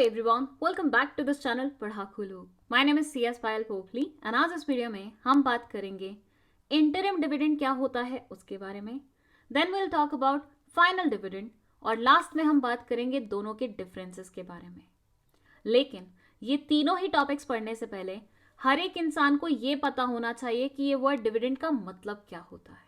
everyone, welcome back to this channel पढ़ाकू लोग। My name is CS Payal पोखली and आज इस video में हम बात करेंगे इंटरिम डिविडेंड क्या होता है उसके बारे में। Then we'll talk about final dividend और लास्ट में हम बात करेंगे दोनों के डिफरेंसेस के बारे में। लेकिन ये तीनों ही टॉपिक्स पढ़ने से पहले हर एक इंसान को ये पता होना चाहिए कि ये वर्ड डिविडेंड का मतलब क्या होता है।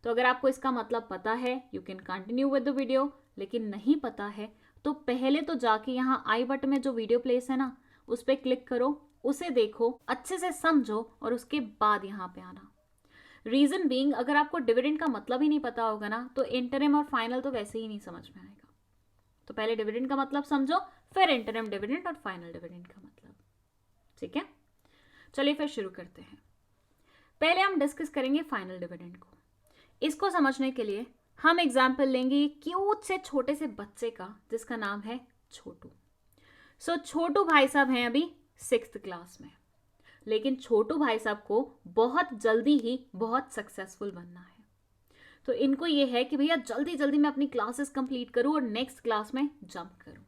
तो अगर आपको इसका मतलब पता है you can continue with the video, लेकिन नहीं पता है तो पहले तो जाके यहाँ आई बटन में जो वीडियो प्लेस है ना उस पर क्लिक करो, उसे देखो, अच्छे से समझो और उसके बाद यहाँ पे आना। रीजन बीइंग, अगर आपको डिविडेंड का मतलब ही नहीं पता होगा ना तो इंटरिम और फाइनल तो वैसे ही नहीं समझ में आएगा। तो पहले डिविडेंड का मतलब समझो, फिर इंटरिम डिविडेंड और फाइनल डिविडेंड का मतलब। ठीक है, चलिए फिर शुरू करते हैं। पहले हम डिस्कस करेंगे फाइनल डिविडेंड को। इसको समझने के लिए हम एग्जाम्पल लेंगे क्यूट से छोटे से बच्चे का जिसका नाम है छोटू। छोटू भाई साहब हैं अभी 6th क्लास में, लेकिन छोटू भाई साहब को बहुत जल्दी ही बहुत सक्सेसफुल बनना है। तो इनको ये है कि भैया जल्दी जल्दी मैं अपनी क्लासेस कंप्लीट करूं और नेक्स्ट क्लास में जंप करूं।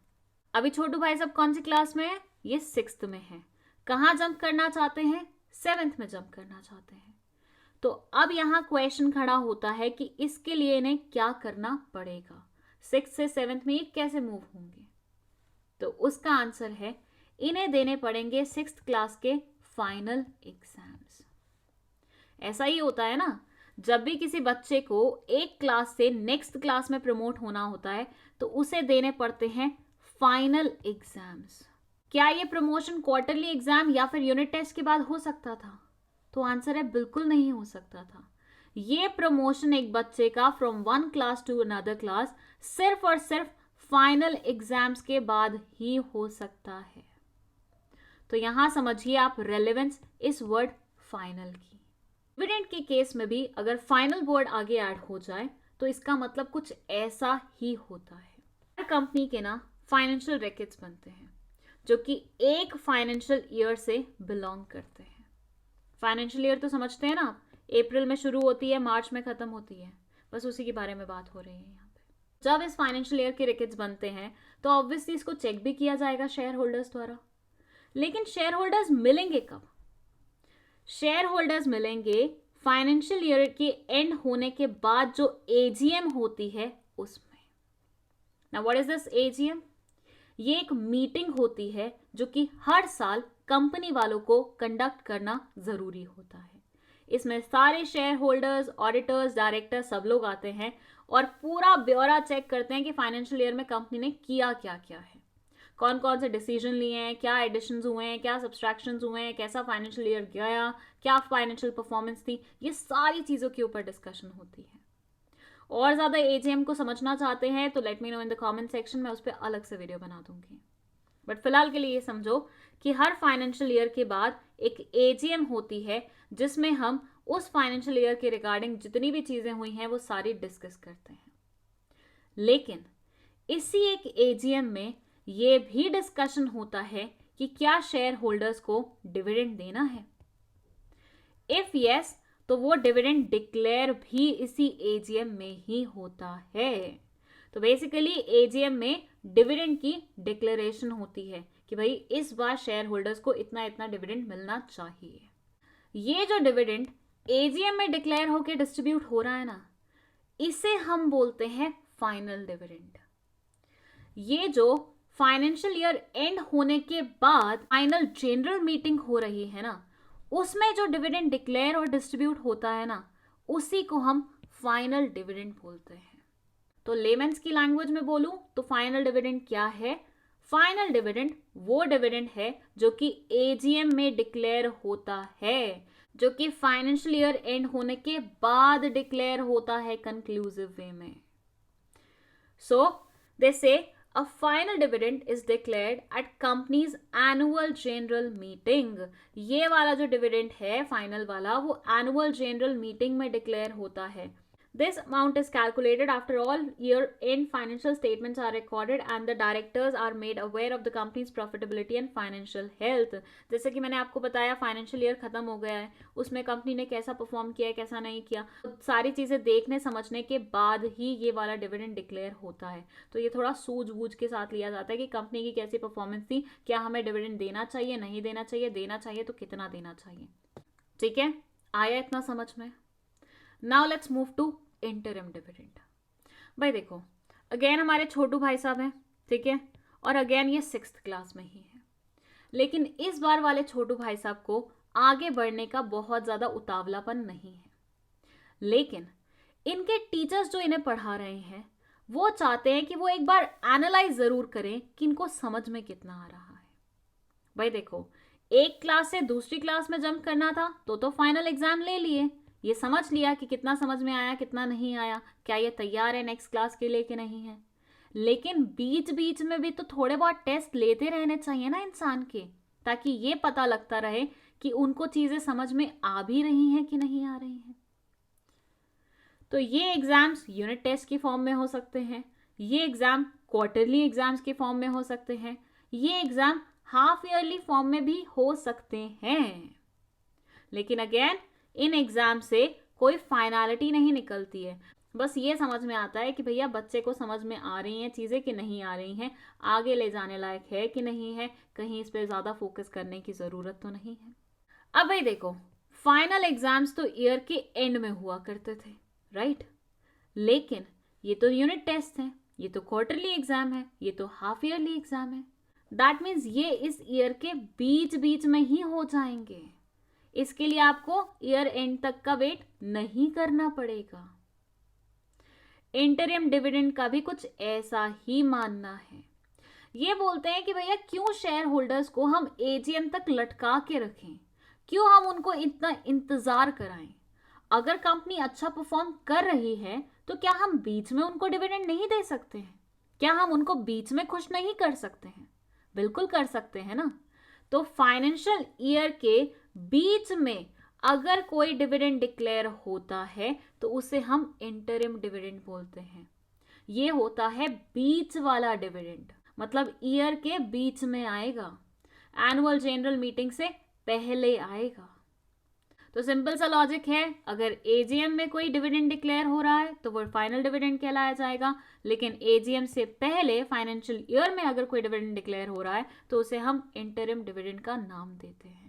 अभी छोटू भाई साहब कौन सी क्लास में है? ये 6th में है। कहाँ जंप करना चाहते हैं? 7th में जंप करना चाहते हैं। तो अब यहाँ क्वेश्चन खड़ा होता है कि इसके लिए इन्हें क्या करना पड़ेगा, 6th से 7th में ये कैसे मूव होंगे। तो उसका आंसर है इन्हें देने पड़ेंगे 6th क्लास के फाइनल एग्जाम्स। ऐसा ही होता है ना, जब भी किसी बच्चे को एक क्लास से नेक्स्ट क्लास में प्रमोट होना होता है तो उसे देने पड़ते हैं फाइनल एग्जाम्स। क्या ये प्रमोशन क्वार्टरली एग्जाम या फिर यूनिट टेस्ट के बाद हो सकता था? तो आंसर है बिल्कुल नहीं हो सकता था। ये प्रमोशन एक बच्चे का from one class to another class सिर्फ और सिर्फ फाइनल एग्जाम्स के बाद ही हो सकता है। तो यहां समझिए आप रेलेवेंस इस वर्ड फाइनल की। डिविडेंड के केस में भी अगर फाइनल वर्ड आगे ऐड हो जाए तो इसका मतलब कुछ ऐसा ही होता है। हर कंपनी के ना फाइनेंशियल रिकॉर्ड्स बनते हैं जो कि एक फाइनेंशियल ईयर से बिलोंग करते हैं। फाइनेंशियल ईयर तो समझते हैं ना आप, अप्रैल में शुरू होती है, मार्च में खत्म होती है, बस उसी के बारे में बात हो रही है यहाँ पे। जब इस फाइनेंशियल ईयर के रिकॉर्ड्स बनते हैं तो ऑब्वियसली इसको चेक भी किया जाएगा शेयर होल्डर्स द्वारा। लेकिन शेयर होल्डर्स मिलेंगे कब? शेयर होल्डर्स मिलेंगे फाइनेंशियल ईयर के एंड होने के बाद जो एजीएम होती है उसमें। Now what is this AGM? ये एक मीटिंग होती है जो कि हर साल कंपनी वालों को कंडक्ट करना जरूरी होता है। इसमें सारे शेयर होल्डर्स, ऑडिटर्स, डायरेक्टर सब लोग आते हैं और पूरा ब्यौरा चेक करते हैं कि फाइनेंशियल ईयर में कंपनी ने किया क्या क्या है, कौन कौन से डिसीजन लिए हैं, क्या एडिशंस हुए हैं, क्या सब्सट्रैक्शंस हुए हैं, कैसा फाइनेंशियल ईयर गया, क्या फाइनेंशियल परफॉर्मेंस थी। ये सारी चीजों के ऊपर डिस्कशन होती है। और ज्यादा एजीएम को समझना चाहते हैं तो let me know in the comment section, में उस पर अलग से वीडियो बना दूंगी। बट फिलहाल के लिए ये समझो कि हर फाइनेंशियल ईयर के बाद एक एजीएम होती है जिसमें हम उस फाइनेंशियल ईयर के रिगार्डिंग जितनी भी चीजें हुई हैं वो सारी डिस्कस करते हैं। लेकिन इसी एक एजीएम में ये भी डिस्कशन होता है कि क्या शेयर होल्डर्स को डिविडेंड देना है। इफ यस तो वो डिविडेंड डिक्लेयर भी इसी एजीएम में ही होता है। तो बेसिकली एजीएम में डिविडेंड की डिक्लेरेशन होती है कि भाई इस बार शेयर होल्डर्स को इतना इतना डिविडेंड मिलना चाहिए। ये जो डिविडेंड एजीएम में डिक्लेयर होकर डिस्ट्रीब्यूट हो रहा है ना, इसे हम बोलते हैं फाइनल डिविडेंड। ये जो फाइनेंशियल ईयर एंड होने के बाद फाइनल जनरल मीटिंग हो रही है ना, उसमें जो डिविडेंड डिक्लेयर और डिस्ट्रीब्यूट होता है ना, उसी को हम फाइनल डिविडेंड बोलते हैं। तो लेमेंस की लैंग्वेज में बोलूं तो फाइनल डिविडेंड क्या है? फाइनल डिविडेंड वो डिविडेंड है जो कि एजीएम में डिक्लेयर होता है, जो कि फाइनेंशियल ईयर एंड होने के बाद डिक्लेयर होता है कंक्लूसिव वे में। सो दे से a final dividend is declared at company's annual general meeting। ये वाला जो डिविडेंड है फाइनल वाला वो एनुअल जनरल मीटिंग में डिक्लेयर होता है। This amount is calculated after all year-end financial statements are recorded and the directors are made aware of the company's profitability and financial health. जैसे कि मैंने आपको बताया फाइनेंशियल ईयर खत्म हो गया है, उसमें कंपनी ने कैसा परफॉर्म किया है, कैसा नहीं किया, सारी चीज़ें देखने समझने के बाद ही ये वाला डिविडेंड डिक्लेयर होता है. तो ये थोड़ा सूझबूझ के साथ लिया जाता है कि कंपनी की कैसी परफॉर्मेंस थी, क्या हमें डिविडेंड देना चाहिए, नहीं देना चाहिए, देना चाहिए तो कितना देना चाहिए. ठीक है, आया इतना समझ में. Now let's move to interim dividend. भाई देखो, अगेन हमारे छोटू भाई साहब हैं, ठीक है, और अगेन ये 6th क्लास में ही है. लेकिन इस बार वाले छोटू भाई साहब को आगे बढ़ने का बहुत ज़्यादा उतावलापन नहीं है. लेकिन इनके टीचर्स जो इन्हें पढ़ा रहे हैं वो चाहते हैं कि वो एक बार एनालाइज ज़रूर करें कि इनको समझ में कितना आ रहा है. भाई देखो, एक क्लास से दूसरी क्लास में जंप करना था तो फाइनल एग्जाम ले लिए, ये समझ लिया कि कितना समझ में आया, कितना नहीं आया, क्या ये तैयार है नेक्स्ट क्लास के लिए कि नहीं है. लेकिन बीच बीच में भी तो थोड़े बहुत टेस्ट लेते रहने चाहिए ना इंसान के, ताकि ये पता लगता रहे कि उनको चीज़ें समझ में आ भी रही हैं कि नहीं आ रही हैं. तो ये एग्जाम्स यूनिट टेस्ट की फॉर्म में हो सकते हैं, ये एग्जाम क्वार्टरली एग्जाम्स के फॉर्म में हो सकते हैं, ये एग्जाम हाफ ईयरली फॉर्म में भी हो सकते हैं. लेकिन अगेन इन एग्जाम से कोई फाइनलिटी नहीं निकलती है. बस ये समझ में आता है कि भैया बच्चे को समझ में आ रही हैं चीज़ें कि नहीं आ रही हैं, आगे ले जाने लायक है कि नहीं है, कहीं इस पर ज़्यादा फोकस करने की ज़रूरत तो नहीं है. अब भाई देखो, फाइनल एग्जाम्स तो ईयर के एंड में हुआ करते थे, राइट. लेकिन ये तो यूनिट टेस्ट है, ये तो क्वार्टरली एग्जाम है, ये तो हाफ ईयरली एग्जाम है. दैट मीन्स ये इस ईयर के बीच बीच में ही हो जाएंगे. इसके लिए आपको ईयर एंड तक का वेट नहीं करना पड़ेगा. इंटरिम डिविडेंड का भी कुछ ऐसा ही मानना है. ये बोलते हैं कि भैया क्यों शेयर होल्डर्स को हम एजीएम तक लटका के रखें, क्यों हम उनको इतना इंतजार कराएं. अगर कंपनी अच्छा परफॉर्म कर रही है तो क्या हम बीच में उनको डिविडेंड नहीं दे सकते हैं? क्या हम उनको बीच में खुश नहीं कर सकते हैं? बिल्कुल कर सकते हैं ना. तो फाइनेंशियल ईयर के बीच में अगर कोई डिविडेंड डिक्लेयर होता है तो उसे हम इंटरिम डिविडेंड बोलते हैं. ये होता है बीच वाला डिविडेंड, मतलब ईयर के बीच में आएगा, एनुअल जनरल मीटिंग से पहले आएगा. तो सिंपल सा लॉजिक है, अगर एजीएम में कोई डिविडेंड डिक्लेयर हो रहा है तो वो फाइनल डिविडेंड कहलाया जाएगा. लेकिन एजीएम से पहले फाइनेंशियल ईयर में अगर कोई डिविडेंड डिक्लेयर हो रहा है तो उसे हम इंटरिम डिविडेंड का नाम देते हैं.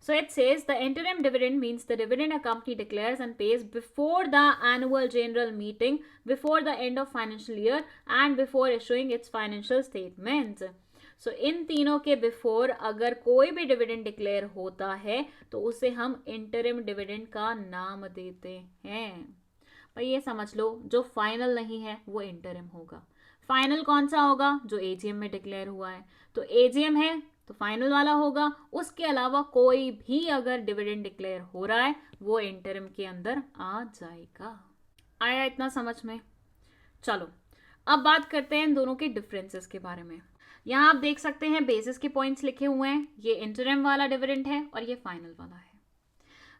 So it says the interim dividend means the dividend a company declares and pays before the annual general meeting, before the end of financial year and before issuing its financial statements. So इन तीनों के before अगर कोई भी dividend declare होता है तो उसे हम इंटरिम डिविडेंड का नाम देते हैं. भाई ये समझ लो, जो फाइनल नहीं है वो इंटरिम होगा. फाइनल कौन सा होगा? जो एजीएम में डिक्लेयर हुआ है. तो एजीएम है तो फाइनल वाला होगा. उसके अलावा कोई भी अगर डिविडेंड डिक्लेयर हो रहा है वो इंटरिम के अंदर आ जाएगा. आया इतना समझ में? चलो अब बात करते हैं इन दोनों के डिफरेंसेस के बारे में. यहाँ आप देख सकते हैं बेसिस के पॉइंट्स लिखे हुए हैं. ये इंटरिम वाला डिविडेंड है और ये फाइनल वाला है.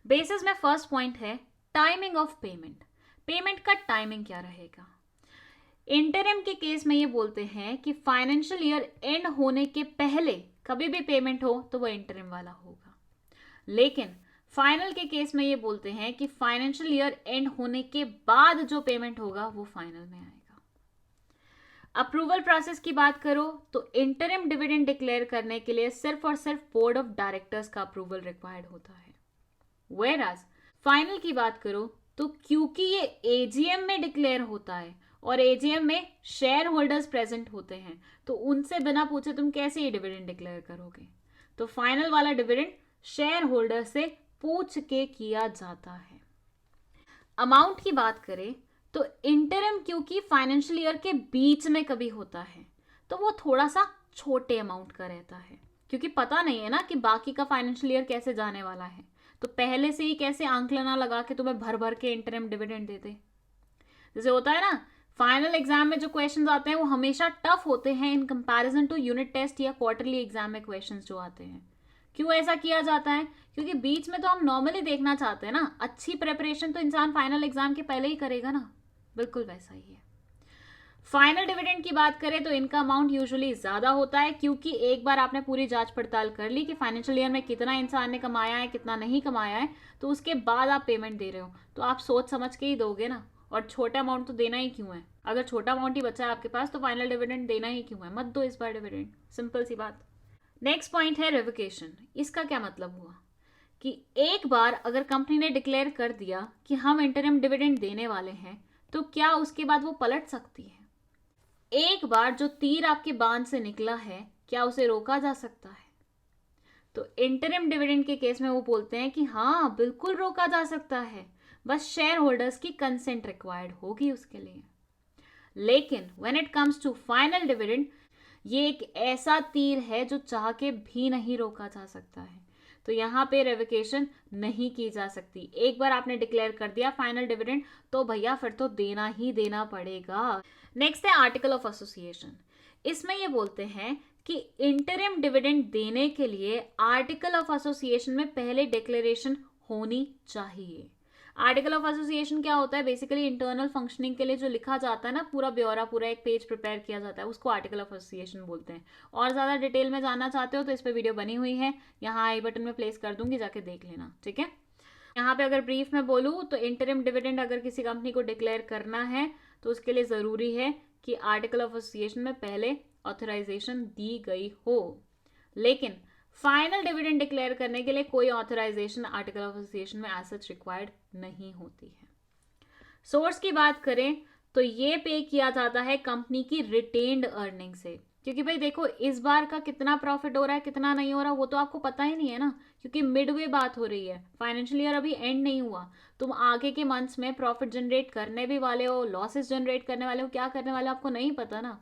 बेसिस में फर्स्ट पॉइंट है टाइमिंग ऑफ पेमेंट. पेमेंट का टाइमिंग क्या रहेगा? इंटरिम के केस में ये बोलते हैं कि फाइनेंशियल ईयर एंड होने के पहले कभी भी पेमेंट हो तो वो इंटरिम वाला होगा. लेकिन फाइनल के केस में ये बोलते हैं कि फाइनेंशियल ईयर एंड होने के बाद जो पेमेंट होगा वो फाइनल में आएगा. अप्रूवल प्रोसेस की बात करो तो इंटरिम डिविडेंड डिक्लेयर करने के लिए सिर्फ और सिर्फ बोर्ड ऑफ डायरेक्टर्स का अप्रूवल रिक्वायर्ड होता है. वेयरएज फाइनल की बात करो तो क्योंकि ये एजीएम में डिक्लेयर होता है और एजीएम में शेयर होल्डर्स प्रेजेंट होते हैं तो उनसे बिना पूछे तुम कैसे ये डिविडेंड डिक्लेयर करोगे. तो फाइनल वाला डिविडेंड शेयर होल्डर से पूछ के किया जाता है. अमाउंट की बात करें तो इंटरिम क्योंकि फाइनेंशियल ईयर के बीच में कभी होता है तो वो थोड़ा सा छोटे अमाउंट का रहता है, क्योंकि पता नहीं है ना कि बाकी का फाइनेंशियल ईयर कैसे जाने वाला है. तो पहले से ही कैसे आंकलना लगा के तुम्हें भर भर के इंटरिम डिविडेंड देते. जैसे होता है ना, फाइनल एग्जाम में जो क्वेश्चंस आते हैं वो हमेशा टफ होते हैं in comparison two unit test या क्वार्टरली एग्जाम में क्वेश्चंस जो आते हैं, क्यों ऐसा किया जाता है? क्योंकि बीच में तो हम नॉर्मली देखना चाहते हैं ना, अच्छी प्रेपरेशन तो इंसान फाइनल एग्जाम के पहले ही करेगा ना, बिल्कुल वैसा ही है। फाइनल डिविडेंड की बात करें तो इनका अमाउंट यूजुअली ज्यादा होता है, क्योंकि एक बार आपने पूरी जांच पड़ताल कर ली कि फाइनेंशियल ईयर में कितना इंसान ने कमाया है, कितना नहीं कमाया है, तो उसके बाद आप पेमेंट दे रहे हो तो आप सोच समझ के ही दोगे ना। और छोटा अमाउंट तो देना ही क्यों है? अगर छोटा अमाउंट ही बचा है आपके पास तो फाइनल डिविडेंड देना ही क्यों है? मत दो इस बार डिविडेंड, सिंपल सी बात। नेक्स्ट पॉइंट है रिवोकेशन। इसका क्या मतलब हुआ कि एक बार अगर कंपनी ने डिक्लेयर कर दिया कि हम इंटरिम डिविडेंड देने वाले हैं, तो क्या उसके बाद वो पलट सकती है? एक बार जो तीर आपके बांध से निकला है, क्या उसे रोका जा सकता है? तो इंटरिम डिविडेंड के केस में वो बोलते हैं कि हाँ बिल्कुल रोका जा सकता है, बस शेयर होल्डर्स की कंसेंट रिक्वायर्ड होगी उसके लिए। लेकिन when it comes to final dividend, ये एक ऐसा तीर है जो चाह के भी नहीं रोका जा सकता है। तो यहाँ पे रेवोकेशन नहीं की जा सकती। एक बार आपने डिक्लेयर कर दिया फाइनल डिविडेंड तो भैया फिर तो देना ही देना पड़ेगा। नेक्स्ट है आर्टिकल ऑफ एसोसिएशन। इसमें ये बोलते हैं कि इंटरिम डिविडेंड देने के लिए आर्टिकल ऑफ एसोसिएशन में पहले डिक्लेरेशन होनी चाहिए। आर्टिकल ऑफ एसोसिएशन क्या होता है? बेसिकली इंटरनल फंक्शनिंग के लिए जो लिखा जाता है ना, पूरा ब्यौरा, पूरा एक पेज प्रिपेयर किया जाता है, उसको आर्टिकल ऑफ एसोसिएशन बोलते हैं। और ज्यादा डिटेल में जानना चाहते हो तो इस पे वीडियो बनी हुई है, यहाँ आई बटन में प्लेस कर दूंगी, जाके देख लेना, ठीक है। यहाँ पे अगर ब्रीफ में बोलूँ तो इंटरिम डिविडेंड अगर किसी कंपनी को डिक्लेयर करना है तो उसके लिए जरूरी है कि आर्टिकल ऑफ एसोसिएशन में पहले ऑथराइजेशन दी गई हो। लेकिन फाइनल डिविडेंड डिक्लेयर करने के लिए कोई ऑथराइजेशन आर्टिकल ऑफ एसोसिएशन में एज सच रिक्वायर्ड नहीं होती है। सोर्स की बात करें तो ये पे किया जाता है कंपनी की रिटेन्ड अर्निंग से, क्योंकि भाई देखो इस बार का कितना प्रॉफिट हो रहा है कितना नहीं हो रहा वो तो आपको पता ही नहीं है ना, क्योंकि मिडवे बात हो रही है, फाइनेंशियल ईयर अभी एंड नहीं हुआ। तुम आगे के मंथ्स में प्रॉफिट जनरेट करने भी वाले हो, लॉसेस जनरेट करने वाले हो, क्या करने वाले हो आपको नहीं पता ना।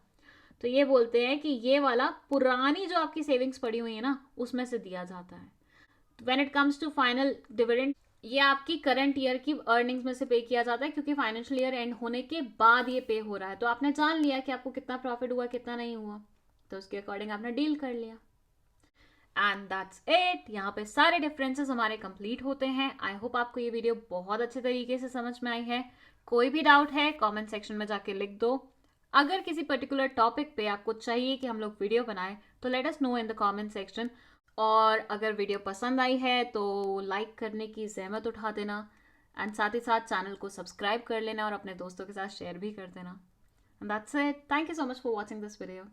तो ये बोलते हैं कि ये वाला पुरानी जो आपकी सेविंग्स पड़ी हुई है ना उसमें से दिया जाता है। When it comes to final dividend, ये आपकी करंट ईयर की अर्निंग्स में से पे किया जाता है, क्योंकि फाइनेंशियल ईयर एंड होने के बाद ये पे हो रहा है। तो आपने जान लिया कि आपको कितना प्रॉफिट हुआ कितना नहीं हुआ, तो उसके अकॉर्डिंग आपने डील कर लिया। And that's it. यहाँ पे सारे डिफरेंसेस हमारे कंप्लीट होते हैं। आई होप आपको ये वीडियो बहुत अच्छे तरीके से समझ में आई है। कोई भी डाउट है कमेंट सेक्शन में जाके लिख दो। अगर किसी पर्टिकुलर टॉपिक पे आपको चाहिए कि हम लोग वीडियो बनाएं तो let us know in the comment section. और अगर वीडियो पसंद आई है तो लाइक करने की जहमत उठा देना, एंड साथ ही साथ चैनल को सब्सक्राइब कर लेना और अपने दोस्तों के साथ शेयर भी कर देना। And that's it. Thank you so much for watching this video.